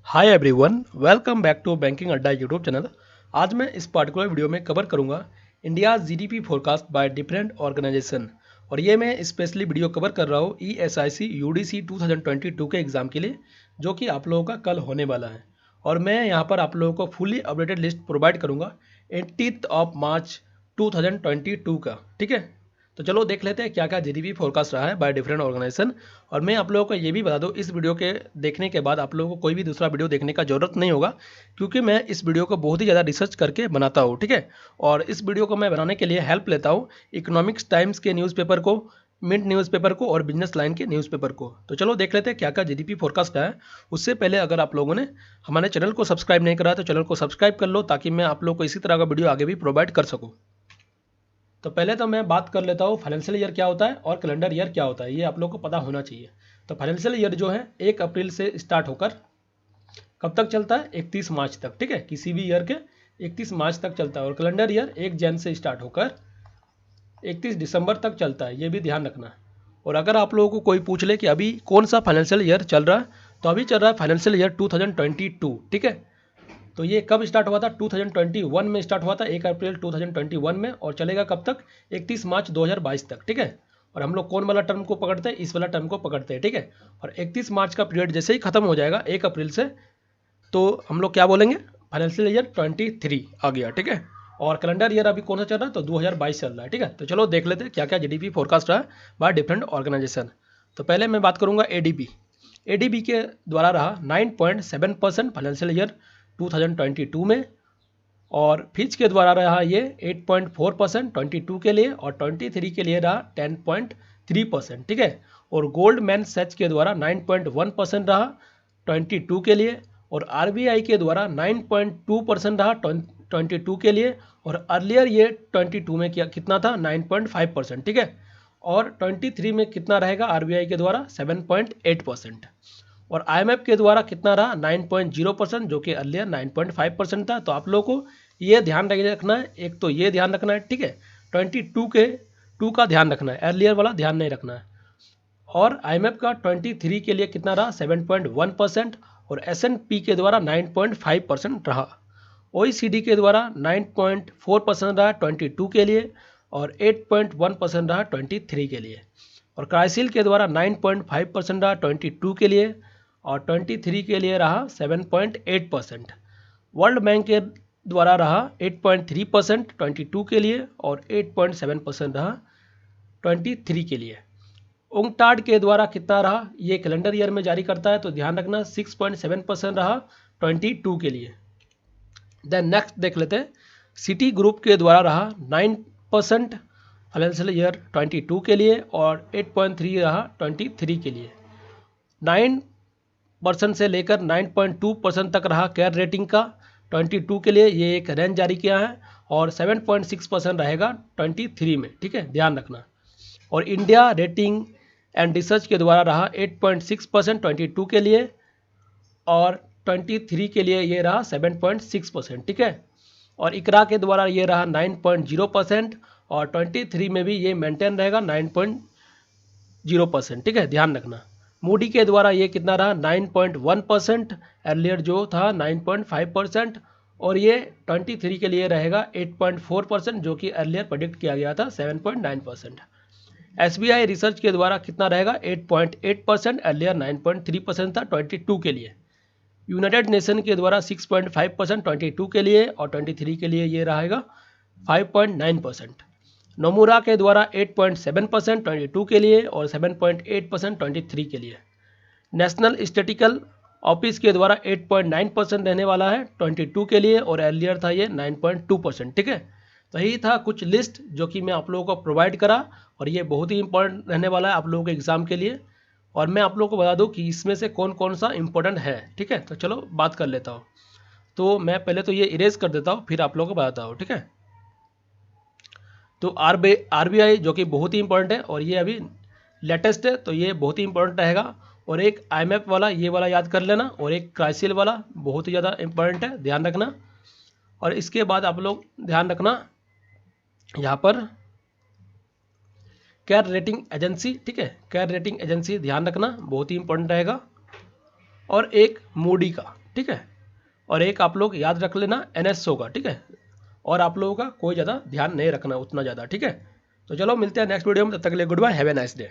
Hi everyone, welcome back to banking Adda YouTube channel. आज मैं इस पार्टिकुलर वीडियो में कवर करूंगा India GDP forecast by different organisation. और ये मैं स्पेशली वीडियो कवर कर रहा हूँ ईएसआईसी यूडीसी 2022 के एग्ज़ाम के लिए, जो कि आप लोगों का कल होने वाला है। और मैं यहाँ पर आप लोगों को फुली अपडेटेड लिस्ट प्रोवाइड करूँगा 18 मार्च 2022 का। ठीक है, तो चलो देख लेते हैं क्या क्या जीडीपी फोरकास्ट रहा है बाय डिफरेंट ऑर्गेनाइजेशन। और मैं आप लोगों को ये भी बता दूं, इस वीडियो के देखने के बाद आप लोगों को कोई भी दूसरा वीडियो देखने का ज़रूरत नहीं होगा, क्योंकि मैं इस वीडियो को बहुत ही ज़्यादा रिसर्च करके बनाता हूँ। ठीक है, और इस वीडियो को मैं बनाने के लिए हेल्प लेता हूँ इकोनॉमिक्स टाइम्स के न्यूज़पेपर को, मिंट न्यूज़पेपर को और बिजनेस लाइन के न्यूज़पेपर को। तो चलो देख लेते हैं क्या क्या जीडीपी फोरकास्ट है। उससे पहले अगर आप लोगों ने हमारे चैनल को सब्सक्राइब नहीं करा तो चैनल को सब्सक्राइब कर लो, ताकि मैं आप लोग को इसी तरह का वीडियो आगे भी प्रोवाइड कर सकूँ। तो पहले तो मैं बात कर लेता हूँ फाइनेंशियल ईयर क्या होता है और कैलेंडर ईयर क्या होता है, ये आप लोग को पता होना चाहिए। तो फाइनेंशियल ईयर जो है 1 अप्रैल से स्टार्ट होकर कब तक चलता है, 31 मार्च तक। ठीक है, किसी भी ईयर के 31 मार्च तक चलता है। और कैलेंडर ईयर 1 जन से स्टार्ट होकर 31 दिसंबर तक चलता है, ये भी ध्यान रखना है। और अगर आप लोगों को कोई पूछ ले कि अभी कौन सा फाइनेंशियल ईयर चल रहा है, तो अभी चल रहा है फाइनेंशियल ईयर 2022। ठीक है, तो ये कब स्टार्ट हुआ था, 2021 में स्टार्ट हुआ था, 1 अप्रैल 2021 में, और चलेगा कब तक, 31 मार्च 2022 तक। ठीक है, और हम लोग कौन वाला टर्म को पकड़ते हैं, इस वाला टर्म को पकड़ते हैं। ठीक है, और 31 मार्च का पीरियड जैसे ही खत्म हो जाएगा 1 अप्रैल से, तो हम लोग क्या बोलेंगे, फाइनेंशियल ईयर 23 आ गया। ठीक है, और कैलेंडर ईयर अभी कौन सा चल रहा है, तो 2022 चल रहा है। ठीक है, तो चलो देख लेते हैं क्या क्या जीडीपी फोरकास्ट रहा है बाय डिफरेंट ऑर्गेनाइजेशन। तो पहले मैं बात करूंगा एडीबी। एडीबी के द्वारा रहा 9.7% फाइनेंशियल ईयर 2022 में, और फिच के द्वारा रहा ये 8.4% 22 के लिए, और 23 के लिए रहा 10.3%। ठीक है, और गोल्डमैन सैच के द्वारा 9.1% रहा 22 के लिए, और आरबीआई के द्वारा 9.2% रहा 22 के लिए, और अर्लियर ये 22 में कितना था, 9.5%। ठीक है, और 23 में कितना रहेगा आरबीआई के द्वारा, 7.8%। और आईएमएफ के द्वारा कितना रहा, 9.0%, जो कि अर्लियर 9.5% था। तो आप लोगों को ये ध्यान रखना है, एक तो ये ध्यान रखना है। ठीक है, 22 के 2 का ध्यान रखना है, अर्लियर वाला ध्यान नहीं रखना है। और आईएमएफ का 23 के लिए कितना रहा, 7.1%, और एसएनपी के द्वारा 9.5% रहा। ओईसीडी के द्वारा 9.4% रहा 22 के लिए, और 8.1% रहा 23 के लिए। और क्राइसिल के द्वारा 9.5% रहा 22 के लिए, और 23 के लिए रहा 7.8%। वर्ल्ड बैंक के द्वारा रहा 8.3% 22 के लिए, और 8.7% रहा 23 के लिए। उंगटाड के द्वारा कितना रहा, ये कैलेंडर ईयर में जारी करता है, तो ध्यान रखना 6.7% रहा 22 के लिए। देन नेक्स्ट देख लेते हैं, सिटी ग्रुप के द्वारा रहा 9% फाइनेंशियल ईयर 22 के लिए, और 8.3 रहा 23 के लिए। 9% से लेकर 9.2% तक रहा केयर रेटिंग का 22 के लिए, ये एक रेंज जारी किया है, और 7.6% रहेगा 23 में। ठीक है, ध्यान रखना। और इंडिया रेटिंग एंड रिसर्च के द्वारा रहा 8.6% 22 के लिए, और 23 के लिए ये रहा 7.6%। ठीक है, और इकरा के द्वारा ये रहा 9.0%, और 23 में भी ये मेंटेन रहेगा 9.0%। ठीक है, ध्यान रखना। मूडी के द्वारा ये कितना रहा, 9.1%, अर्लियर जो था 9.5%, और ये 23 के लिए रहेगा 8.4%, जो कि अर्लियर प्रेडिक्ट किया गया था 7.9%। एसबीआई रिसर्च के द्वारा कितना रहेगा, 8.8%, अर्लियर 9.3% था 22 के लिए। यूनाइटेड नेशन के द्वारा 6.5% 22 के लिए, और 23 के लिए ये रहेगा 5.9%। नोमुरा के द्वारा 8.7% 22 के लिए, और 7.8% 23 के लिए। नेशनल स्टैटिकल ऑफिस के द्वारा 8.9% रहने वाला है 22 के लिए, और अर्लियर था ये 9.2%। ठीक है, तो यही था कुछ लिस्ट जो कि मैं आप लोगों को प्रोवाइड करा, और ये बहुत ही इंपॉर्टेंट रहने वाला है आप लोगों के एग्ज़ाम के लिए। और मैं आप लोगों को बता दूं कि इसमें से कौन कौन सा इंपॉर्टेंट है। ठीक है, तो चलो बात कर लेता हूँ। तो मैं पहले तो ये इरेज कर देता हूँ, फिर आप लोगों को बताता हूँ। ठीक है, तो आरबीआई जो कि बहुत ही इंपॉर्टेंट है, और ये अभी लेटेस्ट है, तो ये बहुत ही इंपॉर्टेंट रहेगा। और एक आईएमएफ वाला, ये वाला याद कर लेना, और एक क्राइसिल वाला बहुत ही ज़्यादा इंपॉर्टेंट है, ध्यान रखना। और इसके बाद आप लोग ध्यान रखना यहाँ पर केयर रेटिंग एजेंसी। ठीक है, केयर रेटिंग एजेंसी ध्यान रखना, बहुत ही इंपॉर्टेंट रहेगा। और एक मूडी का। ठीक ठीक है। और एक आप लोग याद रख लेना NSO का, ठीक है। और आप लोगों का कोई ज़्यादा ध्यान नहीं रखना उतना ज़्यादा, ठीक है। तो चलो मिलते हैं नेक्स्ट वीडियो में, तब तक के लिए goodbye, have a nice day.